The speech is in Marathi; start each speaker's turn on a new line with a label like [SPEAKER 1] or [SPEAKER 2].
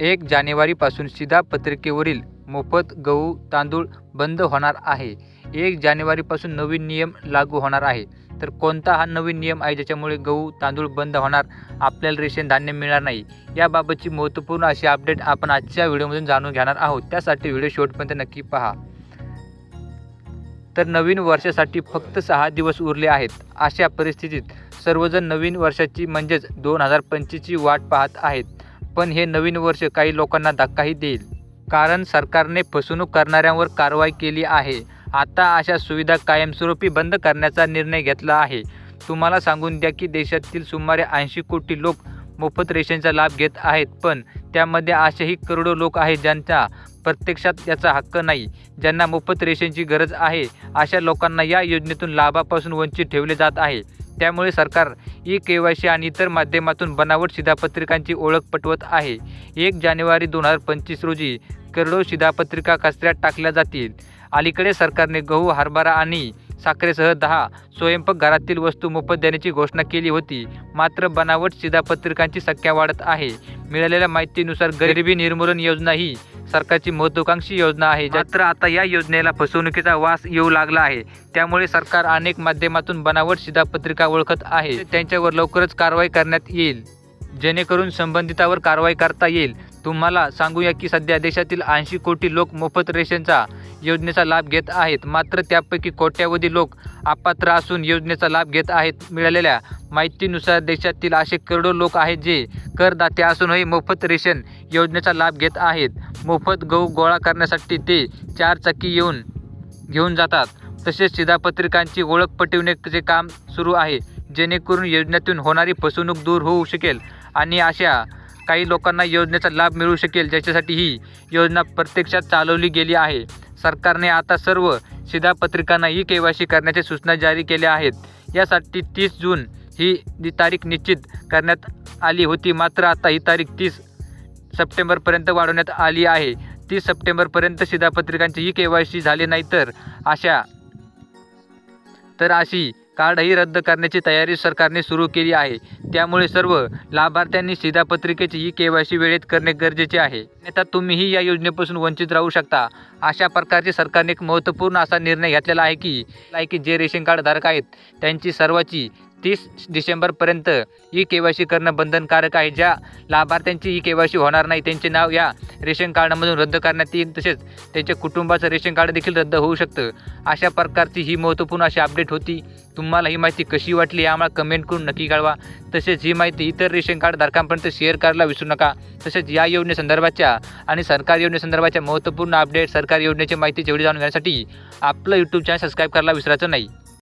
[SPEAKER 1] 1 जानेवारीपासून शिधापत्रिकेवरील मोफत गहू तांदूळ बंद होणार आहे. 1 जानेवारीपासून नवीन नियम लागू होणार आहे. तर कोणता हा नवीन नियम आहे ज्याच्यामुळे गहू तांदूळ बंद होणार, आपल्याला रेशन धान्य मिळणार नाही, याबाबतची महत्त्वपूर्ण अशी अपडेट आपण आजच्या व्हिडिओमधून जाणून घेणार आहोत. त्यासाठी व्हिडिओ शेवटपर्यंत नक्की पहा. तर नवीन वर्षासाठी फक्त 6 दिवस उरले आहेत. अशा परिस्थितीत सर्वजण नवीन वर्षाची म्हणजेच 2025ची वाट पाहत आहेत. पण हे नवीन वर्ष काही लोकांना धक्काही देईल, कारण सरकारने फसवणूक करणाऱ्यांवर कारवाई केली आहे. आता अशा सुविधा कायमस्वरूपी बंद करण्याचा निर्णय घेतला आहे. तुम्हाला सांगून द्या की देशातील सुमारे 80 कोटी लोक मोफत रेशनचा लाभ घेत आहेत. पण त्यामध्ये असेही करोडो लोक आहेत ज्यांचा प्रत्यक्षात याचा हक्क नाही. ज्यांना मोफत रेशनची गरज आहे, अशा लोकांना या योजनेतून लाभापासून वंचित ठेवले जात आहे. त्यामुळे सरकार ई-केवायसी आणि इतर माध्यमातून बनावट शिधापत्रिकांची ओळख पटवत आहे. 1 जानेवारी 2025 रोजी करोडो शिधापत्रिका कचऱ्यात टाकल्या जातील. अलीकडे सरकारने गहू, हरभरा आणि साखरेसह 10 स्वयंपाकघरातील वस्तू मोफत देण्याची घोषणा केली होती. मात्र बनावट शिधापत्रिकांची संख्या वाढत आहे. मिळालेल्या माहितीनुसार गरिबी निर्मूलन योजना ही सरकारची महत्त्वाकांक्षी योजना आहे. मात्र आता या योजनेला फसवणुकीचा वास येऊ लागला आहे. त्यामुळे सरकार अनेक माध्यमातून बनावट शिधापत्रिका ओळखत आहे. त्यांच्यावर लवकरच कारवाई करण्यात येईल, जेणेकरून संबंधितांवर कारवाई करता येईल. तुम्हाला सांगूया की सध्या देशातील 80 कोटी लोक मोफत रेशनचा योजनेचा लाभ घेत आहेत. मात्र त्यापैकी कोट्यावधी लोक अपात्र असून योजनेचा लाभ घेत आहेत. मिळालेल्या माहितीनुसार देशातील असे करोडो लोक आहेत जे करदाते असूनही मोफत रेशन योजनेचा लाभ घेत आहेत. मोफत गहू गोळा करण्यासाठी ते 4 चाकी घेऊन जातात. तसेच शिधापत्रिकांची ओळख पटविण्याचे काम सुरू आहे, जेणेकरून योजनेतून होणारी फसवणूक दूर होऊ शकेल आणि अशा काही लोकांना योजनेचा लाभ मिळू शकेल, ज्याच्यासाठी ही योजना प्रत्यक्षात चालवली गेली आहे. सरकारने आता सर्व शिधापत्रिकांना ई-केवायसी करण्याच्या सूचना जारी केल्या आहेत. यासाठी 30 जून ही तारीख निश्चित करण्यात आली होती. मात्र आता ही तारीख 30 सप्टेंबरपर्यंत वाढवण्यात आली आहे. 30 सप्टेंबरपर्यंत शिधापत्रिकांची ई-केवायसी झाले नाही तर अशी कार्डही रद्द करण्याची तयारी सरकारने सुरू केली आहे. त्यामुळे सर्व लाभार्थ्यांनी शिधापत्रिकेची ई-केवायसी वेळेत करणे गरजेचे आहे. अन्यथा तुम्हीही या योजनेपासून वंचित राहू शकता. अशा प्रकारचे सरकारने एक महत्त्वपूर्ण असा निर्णय घेतलेला आहे की जे रेशन कार्ड धारक आहेत त्यांची सर्वांची 30 डिसेंबरपर्यंत ई-केवायसी करणं बंधनकारक आहे. ज्या लाभार्थ्यांची ई-केवायसी होणार नाही त्यांचे नाव या रेशन कार्डमधून रद्द करण्यात येईल. तसेच त्यांच्या कुटुंबाचं रेशन कार्ड देखील रद्द होऊ शकतं. अशा प्रकारची ही महत्त्वपूर्ण अशी अपडेट होती. तुम्हाला ही माहिती कशी वाटली हे आम्हाला कमेंट करून नक्की कळवा. तसेच ही माहिती इतर रेशन कार्ड धारकांपर्यंत शेअर करायला विसरू नका. तसेच या योजनेसंदर्भाच्या आणि सरकारी योजनेसंदर्भाच्या महत्त्वपूर्ण अपडेट, सरकारी योजनेची माहिती जेवढी जाणून घेण्यासाठी आपलं यूट्यूब चॅनल सबस्क्राईब करायला विसरायचं नाही.